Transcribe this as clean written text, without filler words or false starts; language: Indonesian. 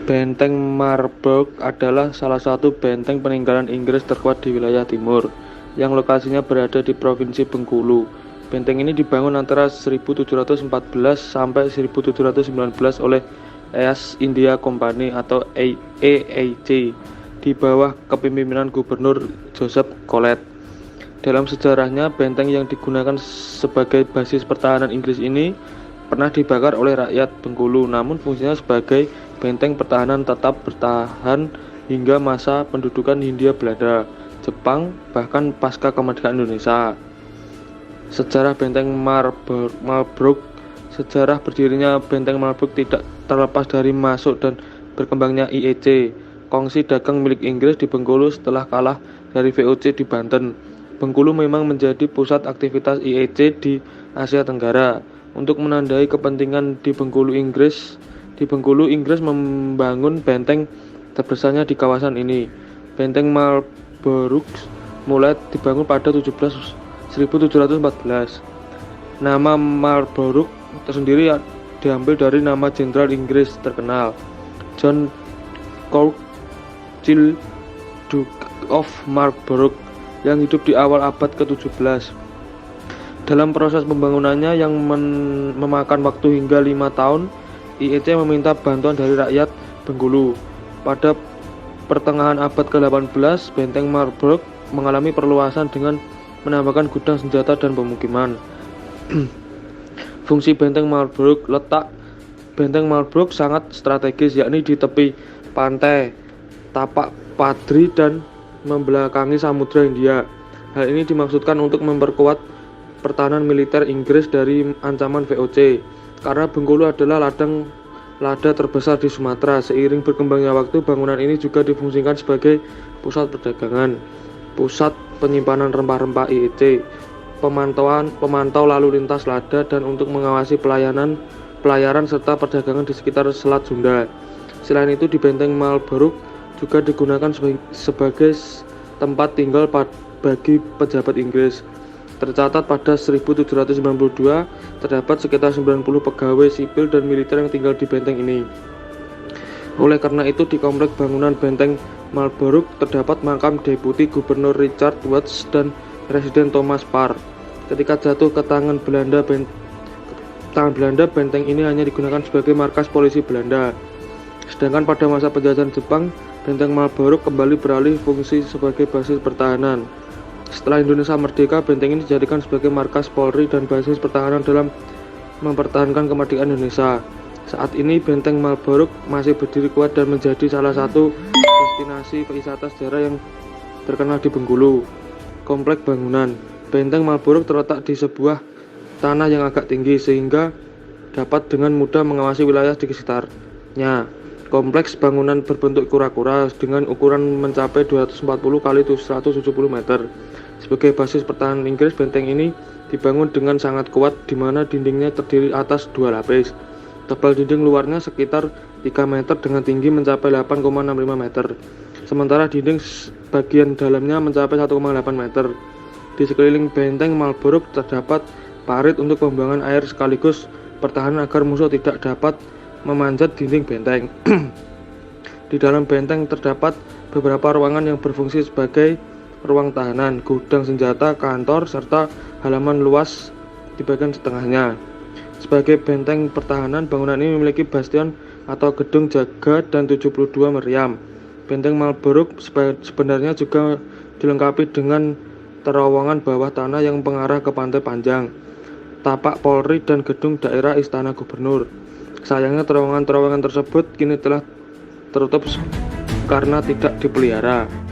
Benteng Marburg adalah salah satu benteng peninggalan Inggris terkuat di wilayah timur, yang lokasinya berada di Provinsi Bengkulu. Benteng ini dibangun antara 1714 sampai 1719 oleh East India Company atau EIC di bawah kepemimpinan Gubernur Joseph Collet. Dalam sejarahnya, benteng yang digunakan sebagai basis pertahanan Inggris ini pernah dibakar oleh rakyat Bengkulu, namun fungsinya sebagai benteng pertahanan tetap bertahan hingga masa pendudukan Hindia Belanda, Jepang, bahkan pasca kemerdekaan Indonesia. Sejarah benteng Marburg. Sejarah berdirinya benteng Marburg tidak terlepas dari masuk dan berkembangnya IEC, kongsi dagang milik Inggris di Bengkulu setelah kalah dari VOC di Banten. Bengkulu memang menjadi pusat aktivitas IEC di Asia Tenggara. Untuk menandai kepentingan di Bengkulu, Inggris membangun benteng terbesarnya di kawasan ini. Benteng Marburg mulai dibangun pada 1714. Nama Marburg tersendiri diambil dari nama jenderal Inggris terkenal, John Churchill, Duke of Marlborough, yang hidup di awal abad ke-17. Dalam proses pembangunannya yang memakan waktu hingga 5 tahun, IEC meminta bantuan dari rakyat Bengkulu. Pada pertengahan abad ke-18, benteng Marburg mengalami perluasan dengan menambahkan gudang senjata dan pemukiman. Fungsi benteng Marburg. Letak benteng Marburg sangat strategis, yakni di tepi pantai Tapak Padri dan membelakangi Samudra Hindia. Hal ini dimaksudkan untuk memperkuat pertahanan militer Inggris dari ancaman VOC, karena Bengkulu adalah lada terbesar di Sumatera. Seiring berkembangnya waktu, bangunan ini juga difungsikan sebagai pusat perdagangan, pusat penyimpanan rempah-rempah IEC, pemantau lalu lintas lada, dan untuk mengawasi pelayaran serta perdagangan di sekitar Selat Sunda. Selain itu, di benteng Marburg juga digunakan sebagai tempat tinggal bagi pejabat Inggris. Tercatat pada 1792 terdapat sekitar 90 pegawai sipil dan militer yang tinggal di benteng ini. Oleh karena itu, di komplek bangunan benteng Marburg terdapat makam Deputi Gubernur Richard Watts dan Residen Thomas Parr. Ketika jatuh ke tangan Belanda, benteng ini hanya digunakan sebagai markas polisi Belanda. Sedangkan pada masa penjajahan Jepang, benteng Marburg kembali beralih fungsi sebagai basis pertahanan. Setelah Indonesia merdeka, benteng ini dijadikan sebagai markas Polri dan basis pertahanan dalam mempertahankan kemerdekaan Indonesia. Saat ini, benteng Marburg masih berdiri kuat dan menjadi salah satu destinasi wisata sejarah yang terkenal di Bengkulu. Komplek bangunan. Benteng Marburg terletak di sebuah tanah yang agak tinggi sehingga dapat dengan mudah mengawasi wilayah di sekitarnya. Kompleks bangunan berbentuk kura-kura dengan ukuran mencapai 240 x 170 meter. Sebagai basis pertahanan Inggris, benteng ini dibangun dengan sangat kuat, di mana dindingnya terdiri atas 2 lapis. Tebal dinding luarnya sekitar 3 meter dengan tinggi mencapai 8,65 meter. Sementara dinding bagian dalamnya mencapai 1,8 meter. Di sekeliling benteng Marburg terdapat parit untuk pembuangan air sekaligus pertahanan agar musuh tidak dapat memanjat dinding benteng. Di dalam benteng terdapat beberapa ruangan yang berfungsi sebagai ruang tahanan, gudang senjata, kantor, serta halaman luas di bagian setengahnya. Sebagai benteng pertahanan, bangunan ini memiliki bastion atau gedung jaga dan 72 meriam. Benteng Marburg sebenarnya juga dilengkapi dengan terowongan bawah tanah yang mengarah ke Pantai Panjang, tapak Polri, dan gedung daerah Istana Gubernur. Sayangnya terowongan-terowongan tersebut kini telah tertutup karena tidak dipelihara.